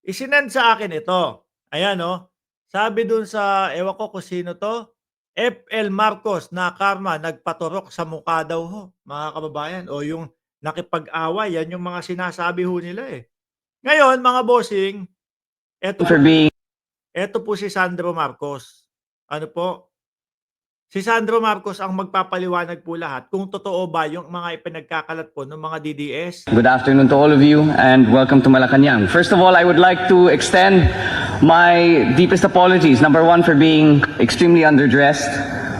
Isinend sa akin ito. Ayan, oh. Sabi dun sa ewan ko kung sino 'to, FL Marcos na karma nagpaturok sa mukha daw ho, mga kababayan. O yung nakipag-away, yan yung mga sinasabi ho nila, eh. Ngayon mga bossing, eto for being eto po si Sandro Marcos. Ano po, si Sandro Marcos ang magpapaliwanag po lahat kung totoo ba yung mga ipinagkakalat po ng mga DDS. Good afternoon to all of you and welcome to Malacanang. First of all, I would like to extend my deepest apologies. Number one, for being extremely underdressed.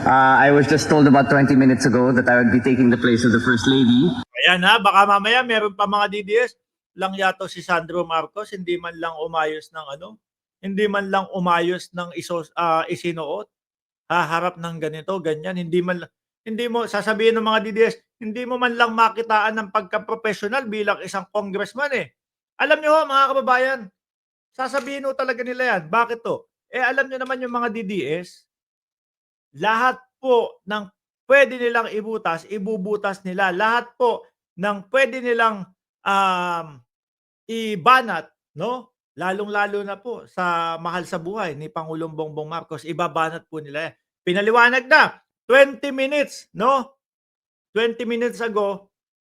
I was just told about 20 minutes ago that I would be taking the place of the First Lady. Ayan ha, baka mamaya meron pa mga DDS lang yato si Sandro Marcos, hindi man lang umayos ng ano, hindi man lang umayos ng isinuot, haharap ng ganito, ganyan, hindi mo sasabihin ng mga DDS, hindi mo man lang makitaan ng pagka-professional bilang isang congressman, eh. Alam niyo ho mga kababayan, sasabihin ho talaga nila yan. Bakit 'to? Eh, alam niyo naman yung mga DDS, lahat po ng puwede nilang ibubutas nila. Lahat po ng puwede nilang, um, ibanat 'no, lalong-lalo na po sa mahal sa buhay ni Pangulong Bongbong Marcos, ibabanat po nila yan. Pinaliwanag na, 20 minutes 'no, 20 minutes ago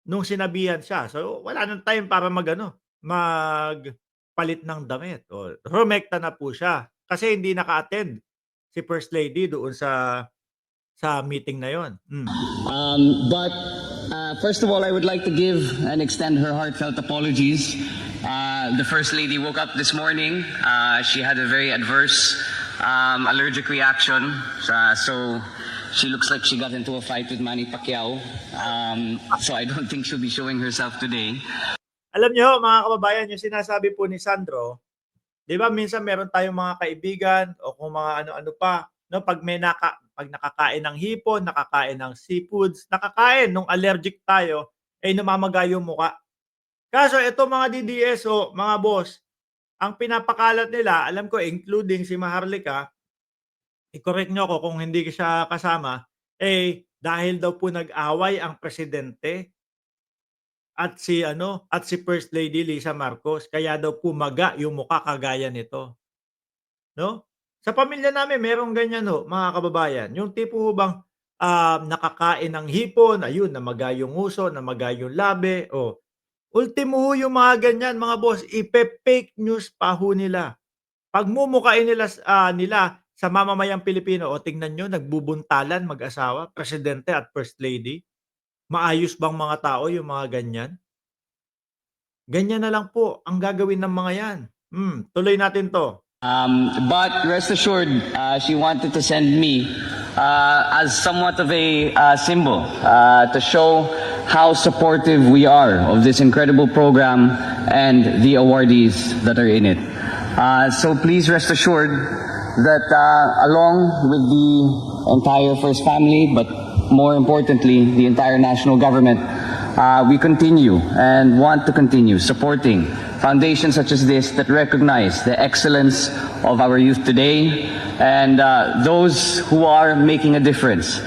nung sinabihan siya. So, wala ng time para mag-ano, magpalit ng damit o humekta na po siya kasi hindi naka-attend si First Lady doon sa meeting na yon. But first of all, I would like to give and extend her heartfelt apologies. The First Lady woke up this morning. She had a very adverse allergic reaction. So she looks like she got into a fight with Manny Pacquiao. So I don't think she'll be showing herself today. Alam niyo mga kababayan, yung sinasabi po ni Sandro, 'di ba minsan meron tayong mga kaibigan o kung mga ano-ano pa, 'no, 'pag nakakain ng hipon, nakakain ng seafoods, nakakain nung allergic tayo, eh, namamaga yung mukha. Kaso itong mga DDS o mga boss, ang pinapakalat nila, alam ko including si Maharlika, i-correct niyo ako kung hindi siya kasama, eh, dahil daw po nag-away ang presidente at si First Lady Lisa Marcos kaya daw pumaga yung mukha kagaya nito, 'no? Sa pamilya namin merong ganyan ho, mga kababayan, yung tipo ho bang, nakakain ng hipon, ayun namaga yung nguso, namaga yung labi, oh. Ultimo ho yung mga ganyan mga boss, ipe-fake news pa ho nila. Pagmumukhain nila sa mamamayang Pilipino, "O tingnan niyo nagbubuntalan mag-asawa, presidente at first lady." Maayos bang mga tao yung mga ganyan? Ganyan na lang po ang gagawin ng mga yan. Tuloy natin 'to. But rest assured, she wanted to send me as somewhat of a symbol to show how supportive we are of this incredible program and the awardees that are in it. So please rest assured that along with the entire First Family, but more importantly, the entire national government, we continue and want to continue supporting foundations such as this that recognize the excellence of our youth today and those who are making a difference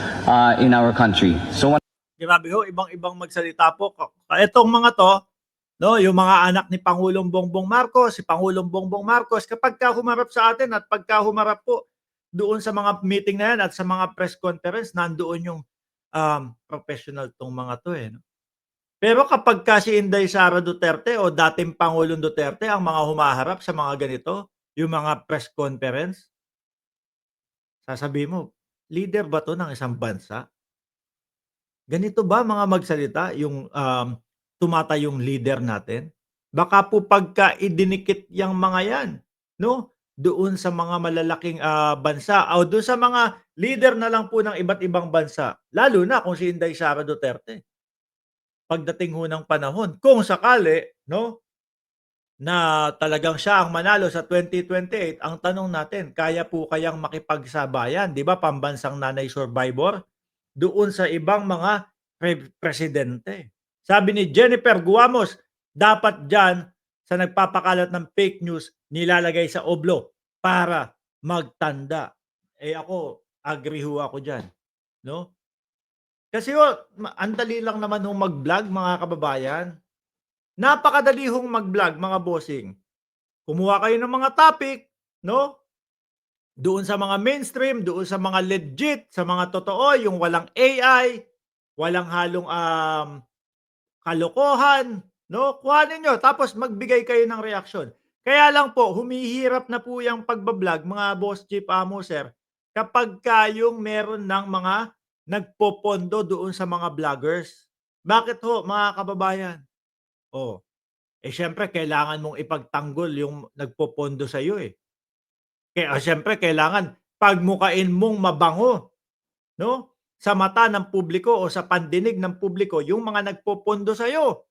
in our country. So Grabe ho, ibang-ibang magsalita po. Itong mga 'to, 'no, yung mga anak ni Pangulong Bongbong Marcos, si Pangulong Bongbong Marcos, kapagka humarap sa atin at pagka humarap po doon sa mga meeting na yan at sa mga press conference, nandoon yung, professional 'tong mga 'to, eh, 'no. Pero kapagka si Inday Sara Duterte o dating Pangulong Duterte ang mga humaharap sa mga ganito, yung mga press conference, sasabihin mo, leader ba 'to ng isang bansa? Ganito ba mga magsalita yung, tumatayong leader natin? Baka po pagka idinikit yang mga yan, 'no, doon sa mga malalaking, bansa o doon sa mga leader na lang po ng iba't ibang bansa, lalo na kung si Inday Sara Duterte. Pagdating ho ng panahon, kung sakali, 'no, na talagang siya ang manalo sa 2028, ang tanong natin, kaya po kayang makipagsabayan, 'di ba, pambansang nanay survivor, doon sa ibang mga presidente. Sabi ni Jennifer Guamos, dapat diyan sa nagpapakalat ng fake news nilalagay sa oblo para magtanda. Eh, ako, agree ho ako diyan, 'no? Kasi ho, ang dali lang naman hong mag-vlog mga kababayan. Napakadali hong mag-vlog mga bossing. Kumuha kayo ng mga topic, no? Doon sa mga mainstream, doon sa mga legit, sa mga totoo, yung walang AI, walang halong, kalokohan, no? Kuhanin niyo tapos magbigay kayo ng reaksyon. Kaya lang po humihirap na po yang pagba-vlog mga Boss Jeep Amo, sir, kapagka yung meron ng mga nagpopondo doon sa mga vloggers. Bakit ho, mga kababayan? Oh, siyempre kailangan mong ipagtanggol yung nagpopondo sa'yo, eh. Kaya siyempre kailangan pagmukain mong mabango, 'no, sa mata ng publiko o sa pandinig ng publiko yung mga nagpopondo sa'yo.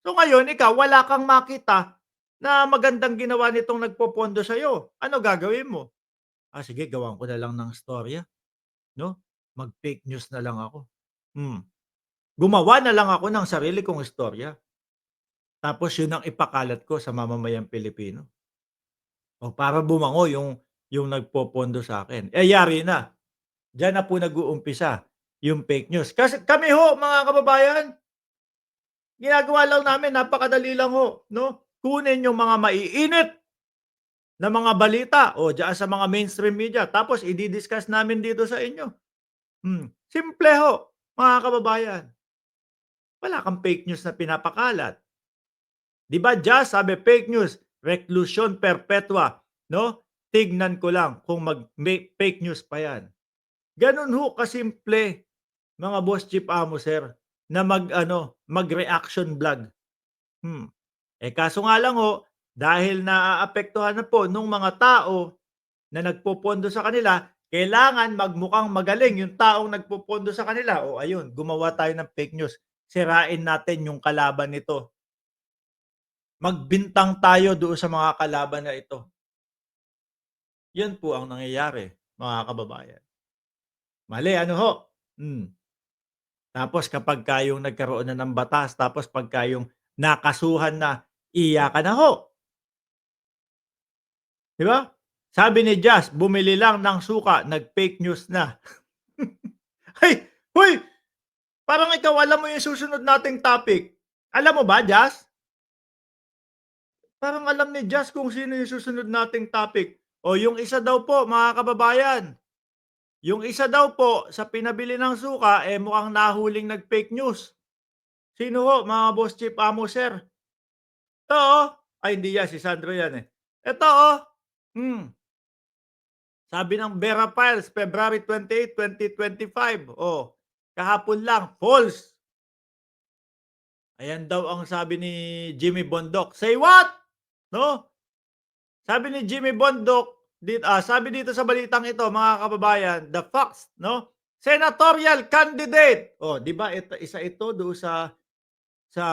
So ngayon ikaw wala kang makita na magandang ginawa nitong nagpopondo sa'yo. Ano gagawin mo? Sige gawan ko na lang ng istorya, 'no, mag-fake news na lang ako. Hmm, gumawa na lang ako ng sarili kong istorya, tapos yun ang ipakalat ko sa mamamayang Pilipino. Para bumango yung nagpopondo sa'kin. Yari na. Diyan na po nag-uumpisa yung fake news. Kasi kami ho mga kababayan, ginagawa lang namin napakadali lang ho, 'no? Kunin yung mga maiinit na mga balita o diyan sa mga mainstream media tapos idi-discuss namin dito sa inyo. Simple ho, mga kababayan. Wala kang fake news na pinapakalat. 'Di ba Jazz sabi fake news, reclusion perpetua, 'no? Tignan ko lang kung fake news pa 'yan. Gano'n ho kasimple mga Boss Jeep Amo, sir, na mag-reaction vlog. Hmm. Kaso nga lang ho, dahil naaapektuhan na po nung mga tao na nagpopondo sa kanila, kailangan magmukhang magaling yung taong nagpopondo sa kanila. Ayun, gumawa tayo ng fake news. Sirain natin yung kalaban nito. Magbintang tayo doon sa mga kalaban na ito. Yan po ang nangyayari, mga kababayan. Mali, ano ho? Hmm. Tapos kapagka yung nagkaroon na ng batas, tapos pagka yung nakasuhan na, iyakan na ho, 'di ba? Sabi ni Jazz, bumili lang ng suka, nag-fake news na. Ay, hoy! Parang ikaw alam mo yung susunod nating topic. Alam mo ba, Jazz? Parang alam ni Jazz kung sino yung susunod nating topic. Yung isa daw po, mga kababayan, yung isa daw po sa pinabili ng suka, mukhang nahuling nag-fake news. Sino ho, mga Boss Chief Amo, sir? 'To, ay hindi yan, si Sandro yan, eh. Eto, hmm, sabi ng Vera Files, February 28, 2025. Kahapon lang, false. Ayan daw ang sabi ni Jimmy Bondok. Say what? 'No? Sabi ni Jimmy Bondok, sabi dito sa balitang ito, mga kababayan, the facts, 'no? Senatorial candidate. 'Di ba isa ito doon sa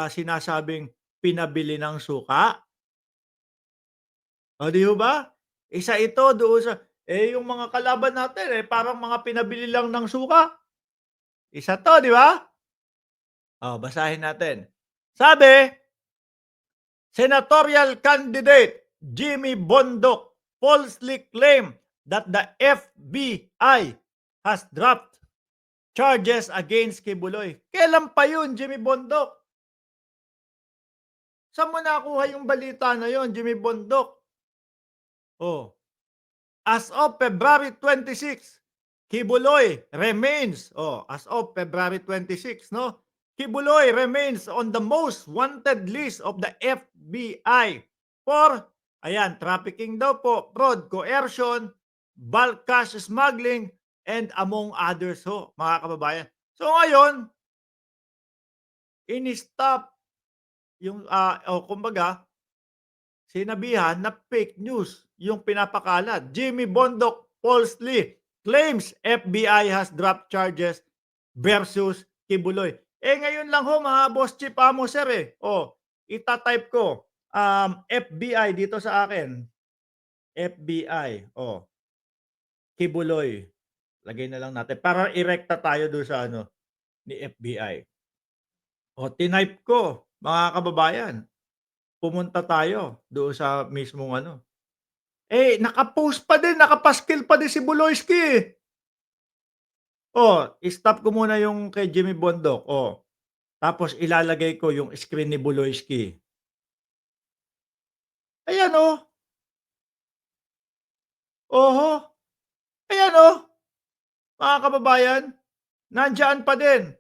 sinasabing pinabili ng suka? 'Di ho ba? Isa ito doon sa yung mga kalaban natin, parang mga pinabili lang ng suka. Isa 'to, 'di ba? Basahin natin. Sabi, senatorial candidate Jimmy Bondoc falsely claimed that the FBI has dropped charges against Kibuloy. Kailan pa yun, Jimmy Bondoc? Saan mo nakuha yung balita na yun, Jimmy Bondoc? As of February 26, Kibuloy remains, as of February 26, no? Kibuloy remains on the most wanted list of the FBI for, ayan, trafficking daw po, fraud, coercion, bulk cash smuggling, and among others ho, mga kababayan. So ngayon, in-stop yung, kumbaga, sinabihan na fake news yung pinapakalat. Jimmy Bondoc falsely claims FBI has dropped charges versus Kibuloy. Ngayon lang ho mga Boss Chief Amo, sir, ita-type ko, FBI dito sa akin. FBI, Kibuloy. Lagay na lang natin para irekta tayo doon sa ni FBI. Tinype ko, mga kababayan. Pumunta tayo doon sa mismong naka-post pa din, nakapaskil pa din si Buloyski, eh. Stop ko muna yung kay Jimmy Bondoc, tapos ilalagay ko yung screen ni Buloyski. Ayan, Oho. Ayan oh, mga kababayan, nandiyan pa din.